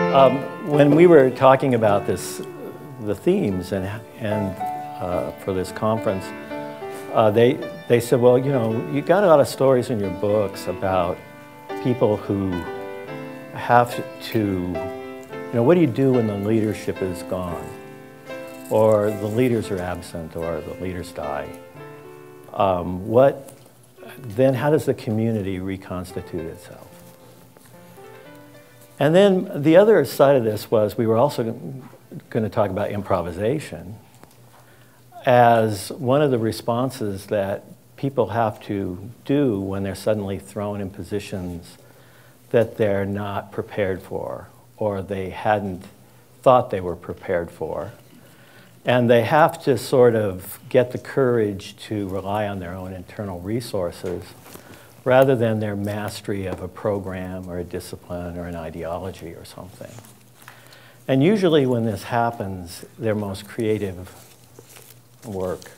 When we were talking about this, the themes and for this conference, they said, well, you know, you got a lot of stories in your books about people who have to, you know, what do you do when the leadership is gone? Or the leaders are absent, or the leaders die? Then how does the community reconstitute itself? And then the other side of this was we were also going to talk about improvisation as one of the responses that people have to do when they're suddenly thrown in positions that they're not prepared for, or they hadn't thought they were prepared for. And they have to sort of get the courage to rely on their own internal resources rather than their mastery of a program or a discipline or an ideology or something. And usually when this happens, their most creative work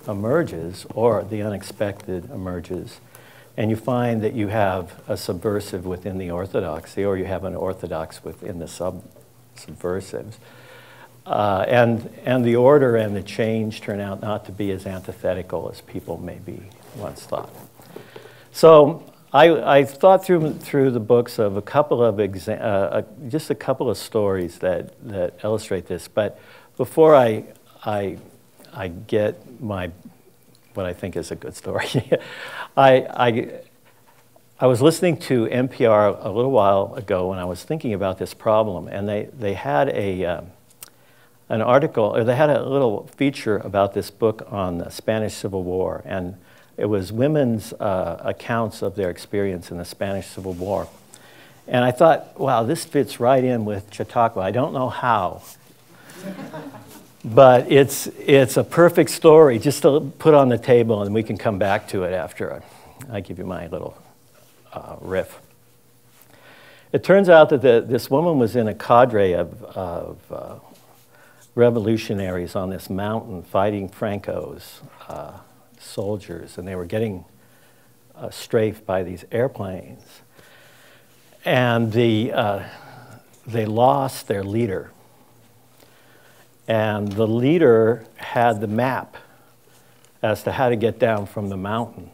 emerges, or the unexpected emerges. And you find that you have a subversive within the orthodoxy, or you have an orthodox within the subversives. And the order and the change turn out not to be as antithetical as people maybe once thought. So I thought through the books of a couple of just a couple of stories that illustrate this. But before I get what I think is a good story, I was listening to NPR a little while ago when I was thinking about this problem, and they had an article, or they had a little feature about this book on the Spanish Civil War, and it was women's accounts of their experience in the Spanish Civil War. And I thought, wow, this fits right in with Chautauqua. I don't know how, but it's a perfect story just to put on the table, and we can come back to it after I give you my little riff. It turns out that this woman was in a cadre of revolutionaries on this mountain fighting Franco's soldiers, and they were getting strafed by these airplanes. And they lost their leader. And the leader had the map as to how to get down from the mountain.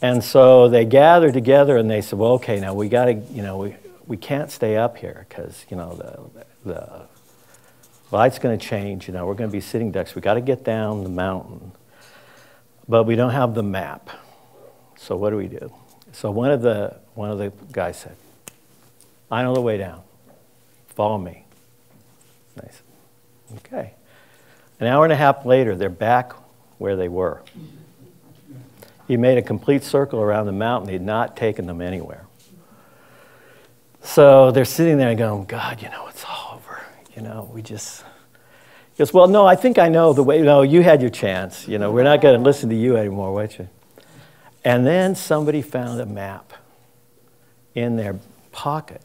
And so they gathered together and they said, well, okay, now we got to, you know, we can't stay up here because, you know, the light's going to change, you know, we're going to be sitting ducks. We got to get down the mountain, but we don't have the map. So what do we do? So one of the guys said, I know the way down. Follow me. And I said, okay. An hour and a half later, they're back where they were. He made a complete circle around the mountain. He'd not taken them anywhere. So they're sitting there going, God, you know, it's all over. You know, he goes, well, no, I think I know the way. No, you had your chance. You know, we're not going to listen to you anymore, would you? And then somebody found a map in their pocket.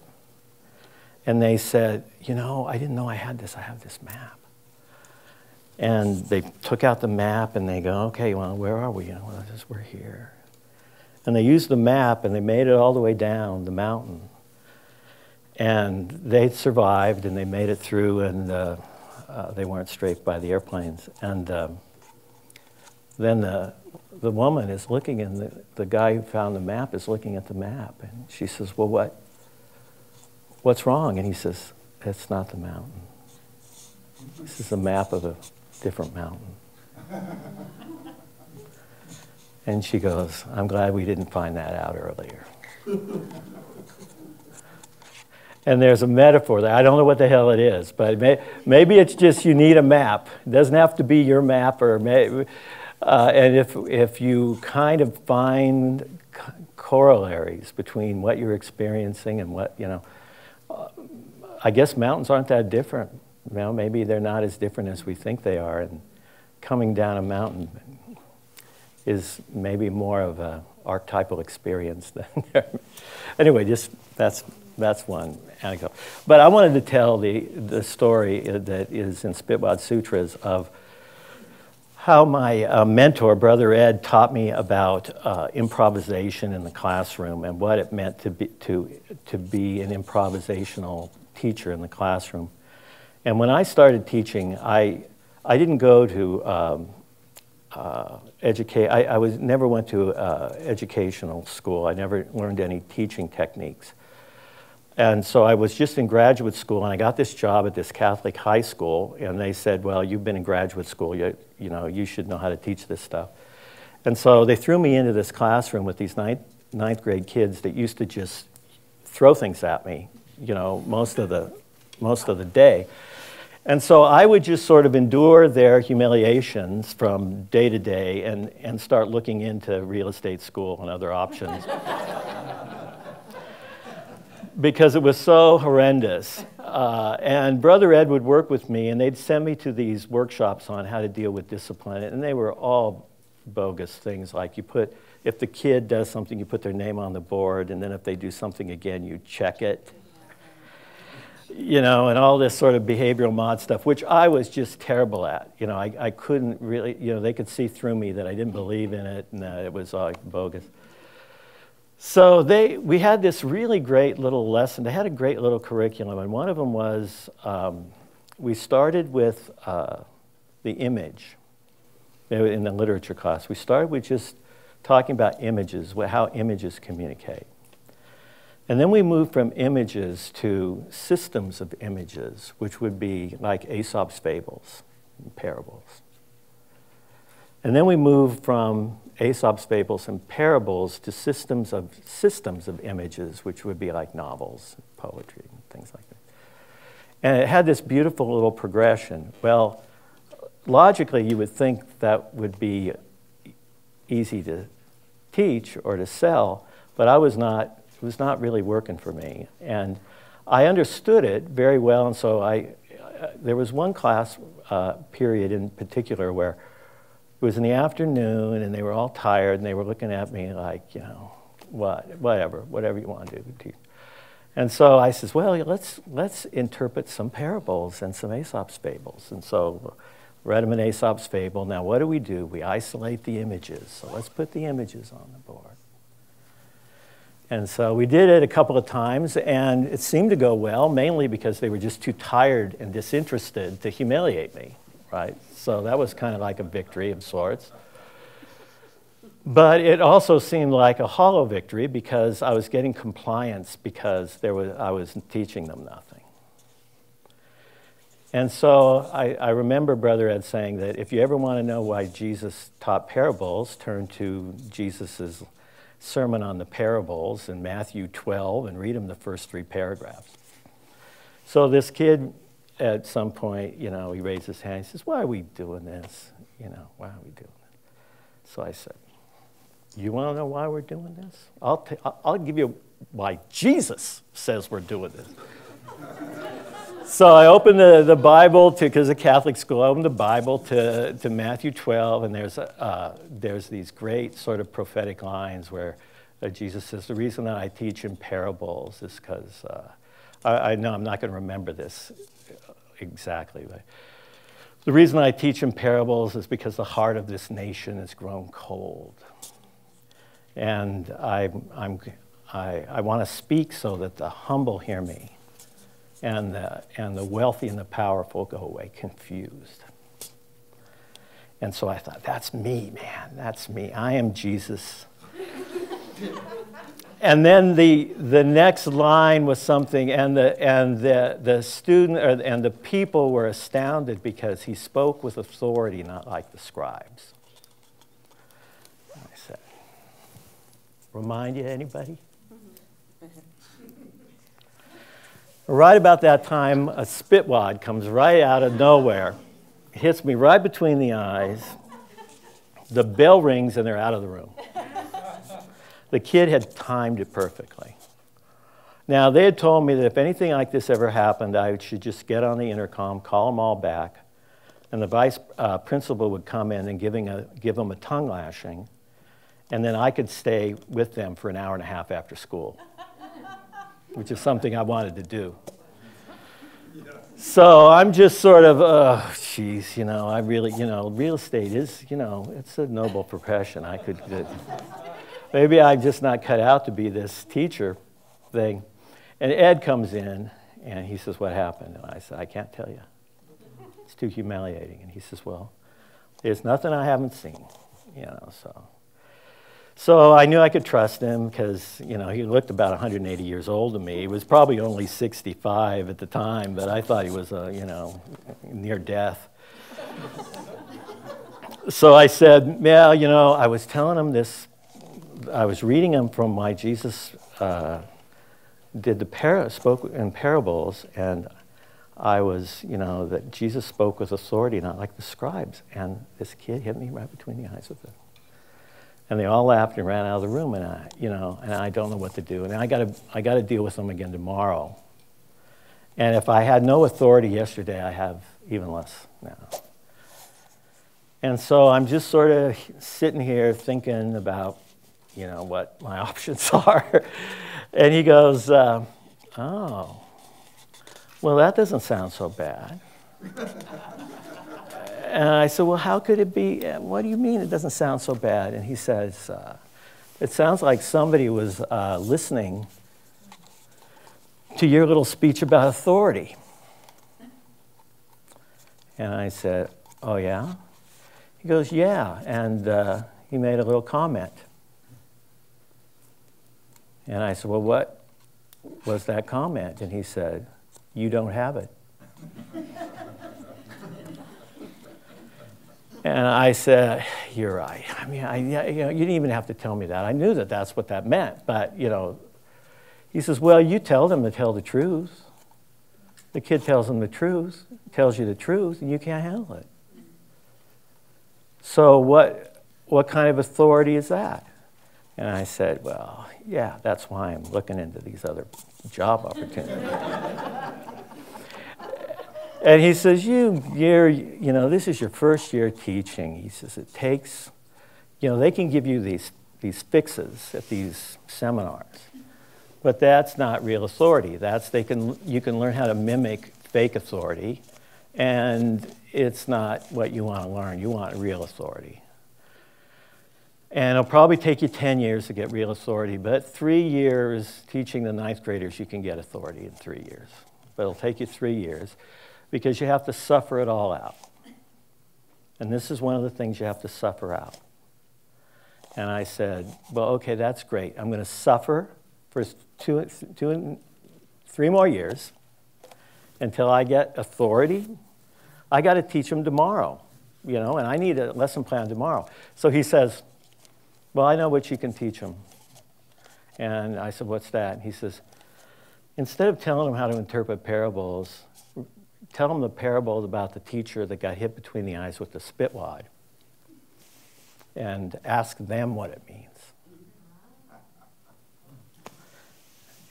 And they said, you know, I didn't know I had this. I have this map. And they took out the map and they go, okay, well, where are we? You know, well, we're here. And they used the map and they made it all the way down the mountain. And they survived and they made it through, and they weren't strafed by the airplanes. And then the woman is looking, and the guy who found the map is looking at the map. And she says, well, what's wrong? And he says, it's not the mountain. This is a map of a different mountain. And she goes, I'm glad we didn't find that out earlier. And there's a metaphor there. I don't know what the hell it is, but maybe it's just you need a map. It doesn't have to be your map, and if you kind of find corollaries between what you're experiencing and what, you know, I guess mountains aren't that different. You know, maybe they're not as different as we think they are, and coming down a mountain is maybe more of an archetypal experience than anyway, just that's one anecdote. But I wanted to tell the story that is in Wad Sutras of how my mentor, Brother Ed, taught me about improvisation in the classroom and what it meant to be an improvisational teacher in the classroom. And when I started teaching, I didn't go to educate. I never went to educational school. I never learned any teaching techniques. And so I was just in graduate school, and I got this job at this Catholic high school, and they said, well, you've been in graduate school, you know, you should know how to teach this stuff. And so they threw me into this classroom with these ninth grade kids that used to just throw things at me, you know, most of the day. And so I would just sort of endure their humiliations from day to day and start looking into real estate school and other options. Because it was so horrendous. And Brother Ed would work with me, and they'd send me to these workshops on how to deal with discipline, and they were all bogus things, like if the kid does something, you put their name on the board, and then if they do something again, you check it. You know, and all this sort of behavioral mod stuff, which I was just terrible at. You know, I couldn't really, you know, they could see through me that I didn't believe in it, and that it was bogus. So we had this really great little lesson. They had a great little curriculum, and one of them was we started with the image in the literature class. We started with just talking about images, how images communicate. And then we moved from images to systems of images, which would be like Aesop's fables and parables. And then we moved from Aesop's fables and parables to systems of images, which would be like novels, poetry, and things like that. And it had this beautiful little progression. Well, logically, you would think that would be easy to teach or to sell, but it was not really working for me. And I understood it very well, and so there was one class period in particular where it was in the afternoon, and they were all tired, and they were looking at me like, you know, whatever you want to do. And so I says, well, let's interpret some parables and some Aesop's fables. And so read them an Aesop's fable. Now, what do? We isolate the images. So let's put the images on the board. And so we did it a couple of times, and it seemed to go well, mainly because they were just too tired and disinterested to humiliate me, right? So that was kind of like a victory of sorts. But it also seemed like a hollow victory because I was getting compliance because I was teaching them nothing. And so I remember Brother Ed saying that if you ever want to know why Jesus taught parables, turn to Jesus's Sermon on the Parables in Matthew 12 and read him the first 3 paragraphs. So this kid at some point, you know, he raised his hand. He says, why are we doing this? You know, why are we doing this? So I said, you want to know why we're doing this? I'll give you why Jesus says we're doing this. So I opened the Bible because it's a Catholic school. I opened the Bible to Matthew 12, and there's these great sort of prophetic lines where Jesus says, the reason that I teach in parables is because, I know I'm not going to remember this exactly, but the reason I teach in parables is because the heart of this nation has grown cold. And I want to speak so that the humble hear me, and the wealthy and the powerful go away confused. And so I thought, that's me, man. That's me. I am Jesus. And then the next line was something, and the student and the people were astounded because he spoke with authority, not like the scribes. I said, remind you anybody? Right about that time, a spitwad comes right out of nowhere, hits me right between the eyes. The bell rings and they're out of the room. The kid had timed it perfectly. Now, they had told me that if anything like this ever happened, I should just get on the intercom, call them all back, and the vice principal would come in and give them a tongue lashing, and then I could stay with them for an hour and a half after school, which is something I wanted to do. So I'm just sort of, geez, I really, real estate is, it's a noble profession. Maybe I'm just not cut out to be this teacher thing. And Ed comes in, and he says, what happened? And I said, I can't tell you. It's too humiliating. And he says, well, there's nothing I haven't seen, So I knew I could trust him because, he looked about 180 years old to me. He was probably only 65 at the time, but I thought he was, near death. So I said, yeah, I was telling him this. I was reading him from my Jesus spoke in parables, and I was, that Jesus spoke with authority, not like the scribes. And this kid hit me right between the eyes with it. And they all laughed and ran out of the room, and I don't know what to do. And I got to deal with them again tomorrow. And if I had no authority yesterday, I have even less now. And so I'm just sort of sitting here thinking about, what my options are. And he goes, oh, well, that doesn't sound so bad. And I said, well, how could it be? What do you mean it doesn't sound so bad? And he says, it sounds like somebody was listening to your little speech about authority. And I said, oh, yeah? He goes, yeah. And he made a little comment. And I said, well, what was that comment? And he said, you don't have it. And I said, you're right. I mean, you didn't even have to tell me that. I knew that that's what that meant. But, he says, well, you tell them to tell the truth. The kid tells them the truth, tells you the truth, and you can't handle it. So what kind of authority is that? And I said, well, yeah, that's why I'm looking into these other job opportunities. And he says, this is your first year teaching. He says, it takes, they can give you these fixes at these seminars, but that's not real authority. You can learn how to mimic fake authority, and it's not what you want to learn. You want real authority. And it'll probably take you 10 years to get real authority, but 3 years teaching the ninth graders, you can get authority in 3 years. But it'll take you 3 years. Because you have to suffer it all out. And this is one of the things you have to suffer out. And I said, well, okay, that's great. I'm going to suffer for 3 more years until I get authority. I got to teach them tomorrow, and I need a lesson plan tomorrow. So he says, well, I know what you can teach them. And I said, what's that? And he says, instead of telling them how to interpret parables, tell them the parable about the teacher that got hit between the eyes with the spit wad and ask them what it means.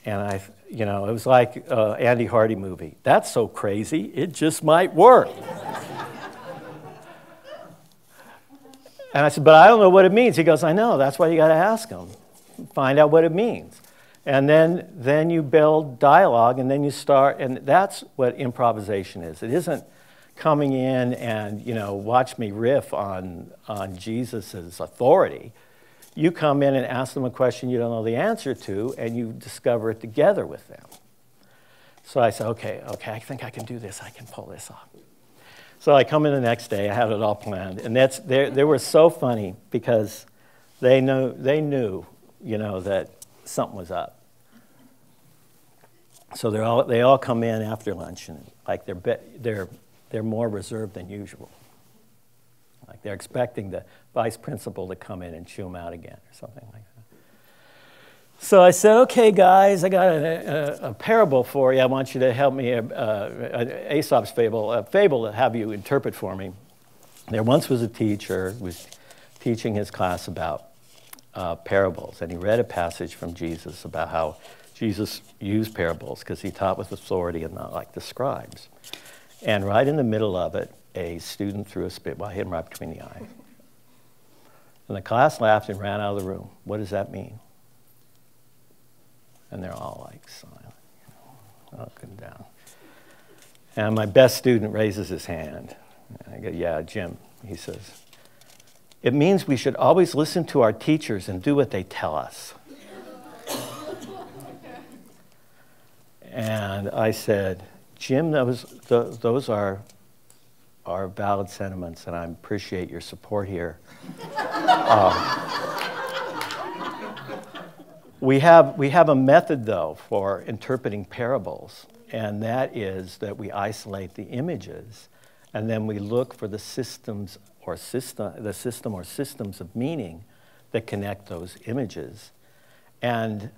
And it was like an Andy Hardy movie. That's so crazy, it just might work. And I said, but I don't know what it means. He goes, I know, that's why you got to ask them. Find out what it means. And then you build dialogue, and then you start, and that's what improvisation is. It isn't coming in and, watch me riff on Jesus' authority. You come in and ask them a question you don't know the answer to, and you discover it together with them. So I said, okay, I think I can do this. I can pull this off. So I come in the next day. I had it all planned, and they were so funny because they knew, that something was up. So they all come in after lunch, and like they're more reserved than usual. Like they're expecting the vice principal to come in and chew them out again or something like that. So I said, okay, guys, I got a parable for you. I want you to help me, Aesop's fable, a fable to have you interpret for me. There once was a teacher who was teaching his class about parables, and he read a passage from Jesus about how Jesus used parables because he taught with authority and not like the scribes. And right in the middle of it, a student threw a spitball, hit him right between the eyes. And the class laughed and ran out of the room. What does that mean? And they're all like silent, up and down. And my best student raises his hand. And I go, yeah, Jim. He says, it means we should always listen to our teachers and do what they tell us. And I said, Jim, those are valid sentiments, and I appreciate your support here. We have a method, though, for interpreting parables, and that is that we isolate the images, and then we look for the system or systems of meaning that connect those images. And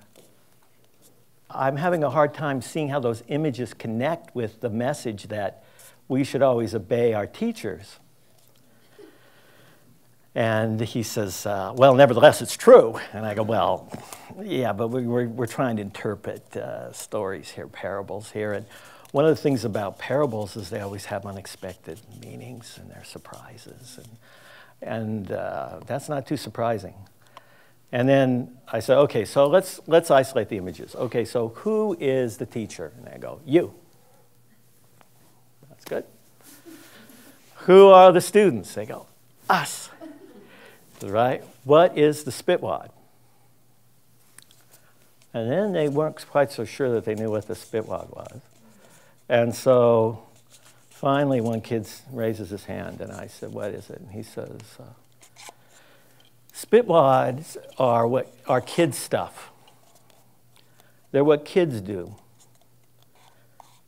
I'm having a hard time seeing how those images connect with the message that we should always obey our teachers. And he says, well, nevertheless, it's true. And I go, well, yeah, but we're trying to interpret stories here, parables here. And one of the things about parables is they always have unexpected meanings and they're surprises. And that's not too surprising. And then I said, okay, so let's isolate the images. Okay, so who is the teacher? And I go, you. That's good. Who are the students? They go, us. Right? What is the spitwad? And then they weren't quite so sure that they knew what the spitwad was. And so finally one kid raises his hand and I said, what is it? And he says, spitwads are kids' stuff. They're what kids do.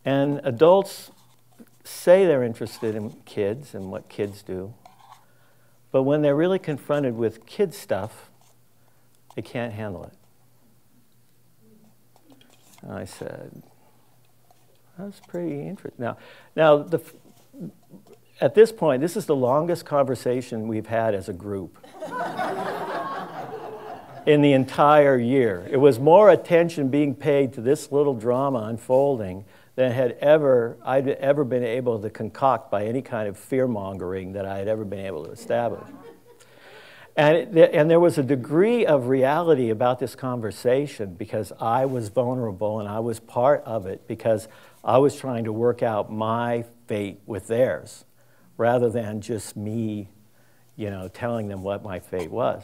And adults say they're interested in kids and what kids do. But when they're really confronted with kid stuff, they can't handle it. And I said, that's pretty interesting. Now at this point, this is the longest conversation we've had as a group in the entire year. It was more attention being paid to this little drama unfolding than I'd ever been able to concoct by any kind of fear-mongering that I had ever been able to establish. And there was a degree of reality about this conversation because I was vulnerable and I was part of it because I was trying to work out my fate with theirs rather than just me, telling them what my fate was.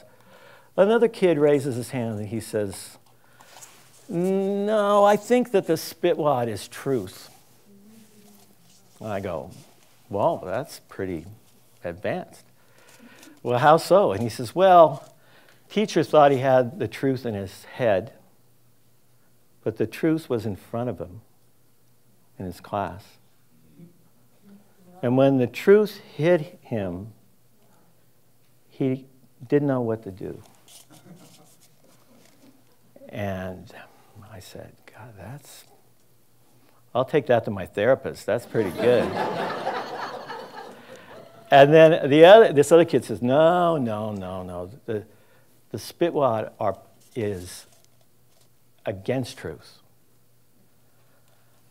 Another kid raises his hand and he says, no, I think that the spitwad is truth. And I go, well, that's pretty advanced. Well, how so? And he says, well, teacher thought he had the truth in his head, but the truth was in front of him in his class. And when the truth hit him, he didn't know what to do. And I said, God, I'll take that to my therapist. That's pretty good. And then this other kid says, no. The spitwad is against truth.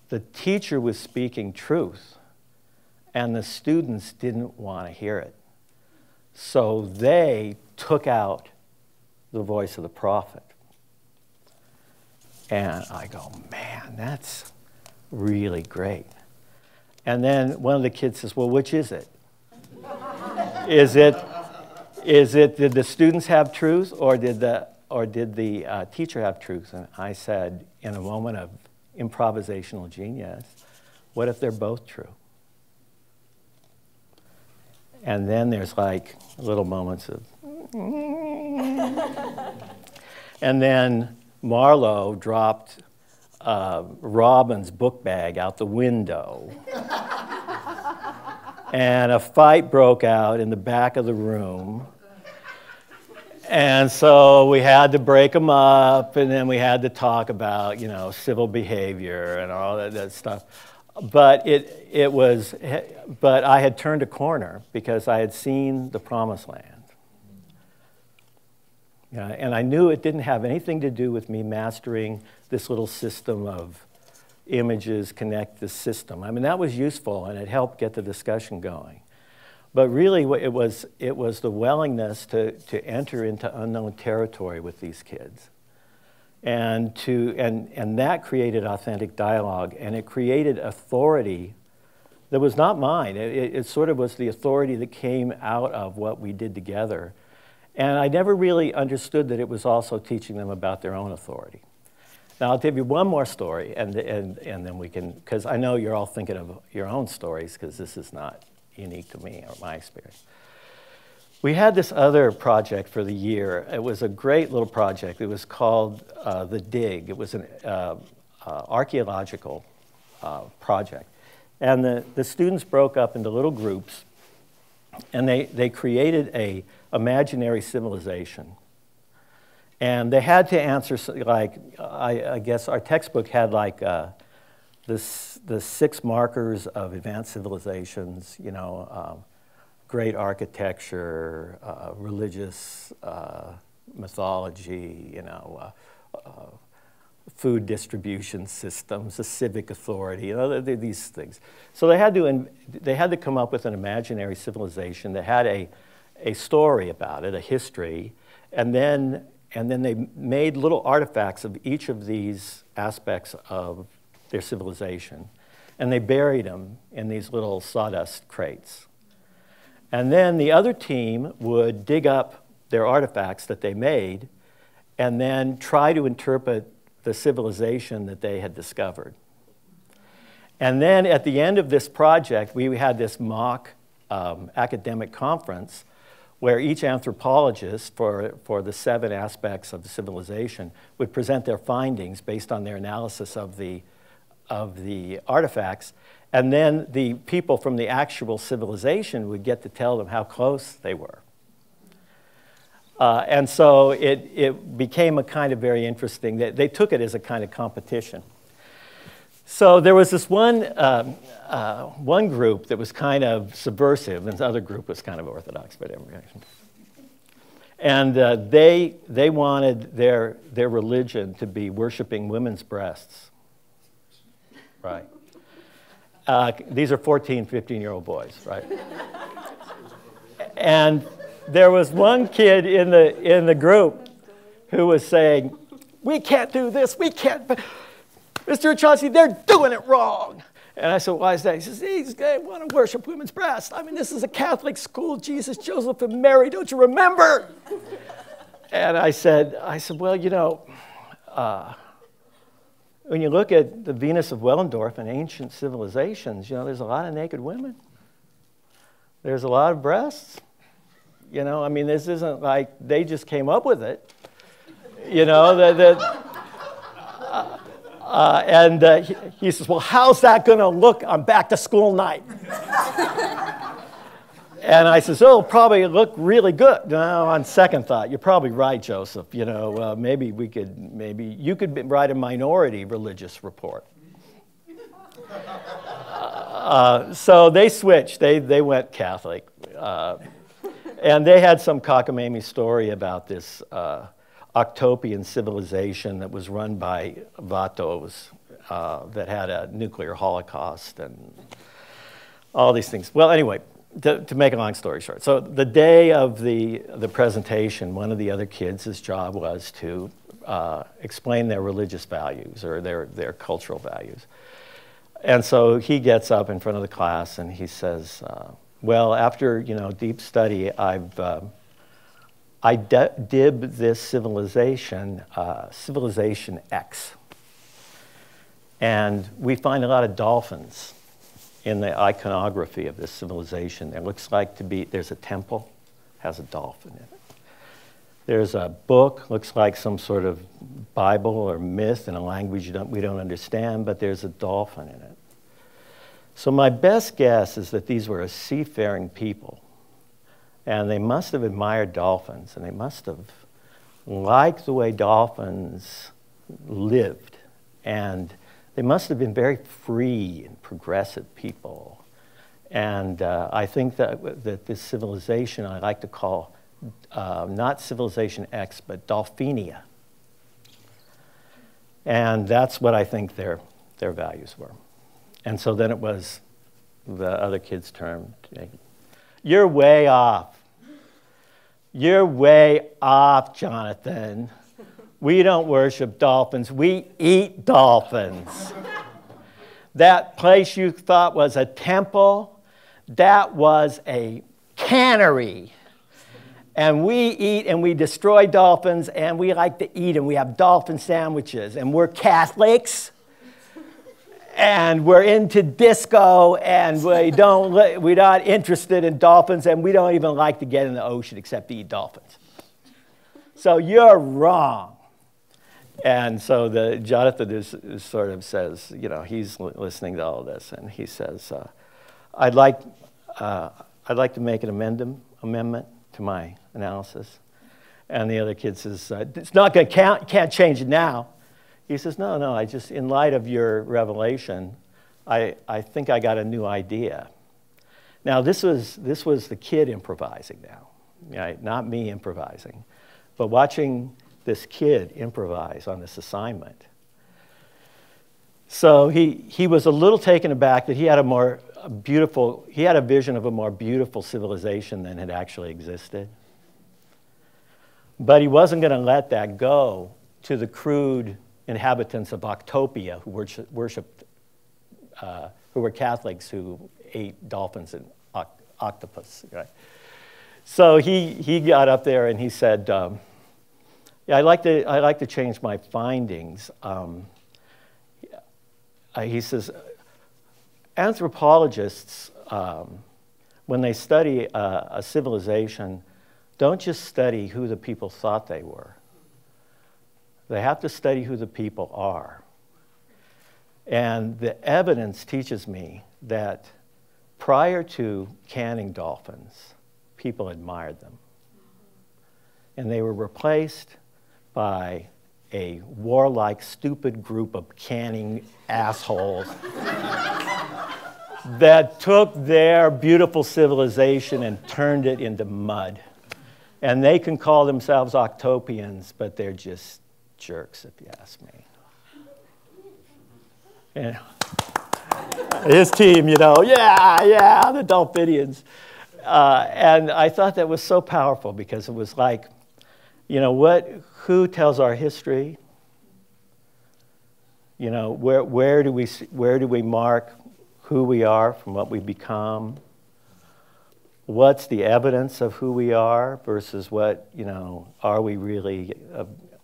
The teacher was speaking truth, and the students didn't want to hear it. So they took out the voice of the prophet. And I go, man, that's really great. And then one of the kids says, well, which is it? Did the students have truth or did the teacher have truth? And I said, in a moment of improvisational genius, what if they're both true? And then there's like little moments of, and then Marlo dropped Robin's book bag out the window. And a fight broke out in the back of the room. And so we had to break them up, and then we had to talk about, civil behavior and all that stuff. But but I had turned a corner because I had seen the promised land. And I knew it didn't have anything to do with me mastering this little system of images connect the system. I mean, that was useful and it helped get the discussion going. But really it was the willingness to enter into unknown territory with these kids. And that created authentic dialogue, and it created authority that was not mine. It sort of was the authority that came out of what we did together. And I never really understood that it was also teaching them about their own authority. Now, I'll give you one more story, and then we can, because I know you're all thinking of your own stories, because this is not unique to me or my experience. We had this other project for the year. It was a great little project. It was called The Dig. It was an archaeological project. And the students broke up into little groups, and they created a imaginary civilization. And they had to answer, like, I guess our textbook had like the 6 markers of advanced civilizations, you know, great architecture, religious mythology, you know, food distribution systems, a civic authority, you know, these things. So they had to come up with an imaginary civilization that had a story about it, a history, and then they made little artifacts of each of these aspects of their civilization, and they buried them in these little sawdust crates. And then the other team would dig up their artifacts that they made and then try to interpret the civilization that they had discovered. And then at the end of this project, we had this mock academic conference where each anthropologist for the 7 aspects of the civilization would present their findings based on their analysis of the artifacts. And then the people from the actual civilization would get to tell them how close they were. And so it became a kind of very interesting, they took it as a kind of competition. So there was this one group that was kind of subversive, and the other group was kind of orthodox, but anyway. And they wanted their religion to be worshiping women's breasts. Right. These are 14, 15-year-old boys, right? And there was one kid in the group who was saying, "We can't do this, we can't, Mr. Inchausti, they're doing it wrong." And I said, "Why is that?" He says, "They want to worship women's breasts. I mean, this is a Catholic school, Jesus, Joseph, and Mary, don't you remember?" And I said, "Well, you know, when you look at the Venus of Willendorf and ancient civilizations, you know, there's a lot of naked women. There's a lot of breasts. You know, I mean, this isn't like they just came up with it. You know, he says, "Well, how's that going to look on back to school night?" And I says, "Oh, it'll probably look really good." No, on second thought, you're probably right, Joseph. You know, maybe you could write a minority religious report. So they switched. They went Catholic. And they had some cockamamie story about this Octopian civilization that was run by Vatos that had a nuclear holocaust and all these things. Well, anyway, to make a long story short, so the day of the presentation, one of the other kids, his job was to explain their religious values or their cultural values. And so he gets up in front of the class and he says, "Well, after, you know, deep study, I dib this civilization, Civilization X. And we find a lot of dolphins in the iconography of this civilization. It looks like there's a temple, has a dolphin in it. There's a book, looks like some sort of Bible or myth in a language we don't understand, but there's a dolphin in it. So my best guess is that these were a seafaring people, and they must have admired dolphins, and they must have liked the way dolphins lived, and they must have been very free and progressive people. And I think that this civilization I like to call not Civilization X, but Dolphinia. And that's what I think their values were. And so then it was the other kid's turn. You're way off. You're way off, Jonathan. We don't worship dolphins. We eat dolphins. That place you thought was a temple, that was a cannery. And we eat and we destroy dolphins, and we like to eat, and we have dolphin sandwiches, and we're Catholics, and we're into disco, and we're not interested in dolphins, and we don't even like to get in the ocean except to eat dolphins. So you're wrong. And so Jonathan is sort of says, you know, he's listening to all of this, and he says, I'd like to make an amendment to my analysis. And the other kid says, it's not going to count, you can't change it now. He says, no, I just, in light of your revelation, I think I got a new idea. Now, this was the kid improvising now, right? Not me improvising, but watching this kid improvise on this assignment. So he was a little taken aback that he had a vision of a more beautiful civilization than had actually existed. But he wasn't going to let that go to the crude inhabitants of Octopia who worshipped, who were Catholics who ate dolphins and octopus. Right? So he got up there and he said, yeah, I'd like to change my findings. He says, anthropologists, when they study a civilization, don't just study who the people thought they were. They have to study who the people are. And the evidence teaches me that prior to canning dolphins, people admired them. And they were replaced by a warlike, stupid group of canning assholes that took their beautiful civilization and turned it into mud. And they can call themselves Octopians, but they're just jerks, if you ask me. Yeah. His team, you know, yeah, the Dolphinians. And I thought that was so powerful because it was like, you know, who tells our history? You know, where do we mark who we are from what we become? What's the evidence of who we are versus what, you know, are we really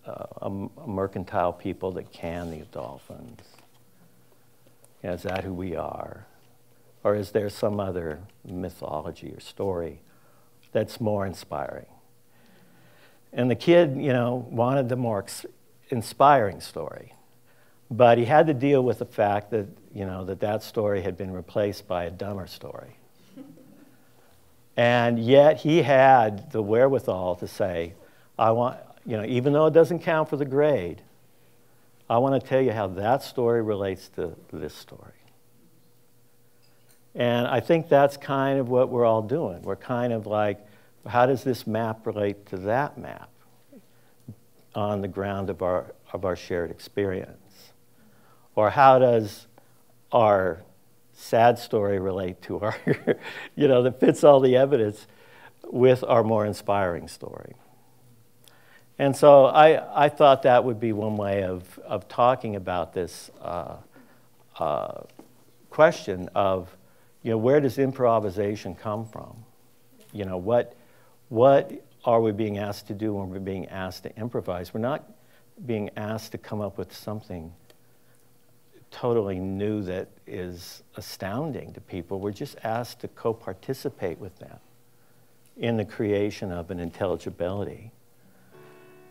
a mercantile people that can these dolphins? You know, is that who we are? Or is there some other mythology or story that's more inspiring? And the kid, you know, wanted the more inspiring story. But he had to deal with the fact that, you know, that story had been replaced by a dumber story. And yet he had the wherewithal to say, I want, you know, even though it doesn't count for the grade, I want to tell you how that story relates to this story. And I think that's kind of what we're all doing. We're kind of like, how does this map relate to that map on the ground of our shared experience? Or how does our sad story relate to our, you know, that fits all the evidence with our more inspiring story? And so I thought that would be one way of talking about this question of, you know, where does improvisation come from? You know, what are we being asked to do when we're being asked to improvise? We're not being asked to come up with something totally new that is astounding to people. We're just asked to co-participate with them in the creation of an intelligibility.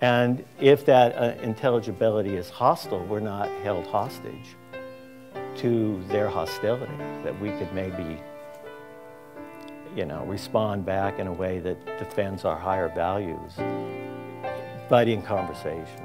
And if that intelligibility is hostile, we're not held hostage to their hostility, that we could maybe, you know, respond back in a way that defends our higher values, but in conversation.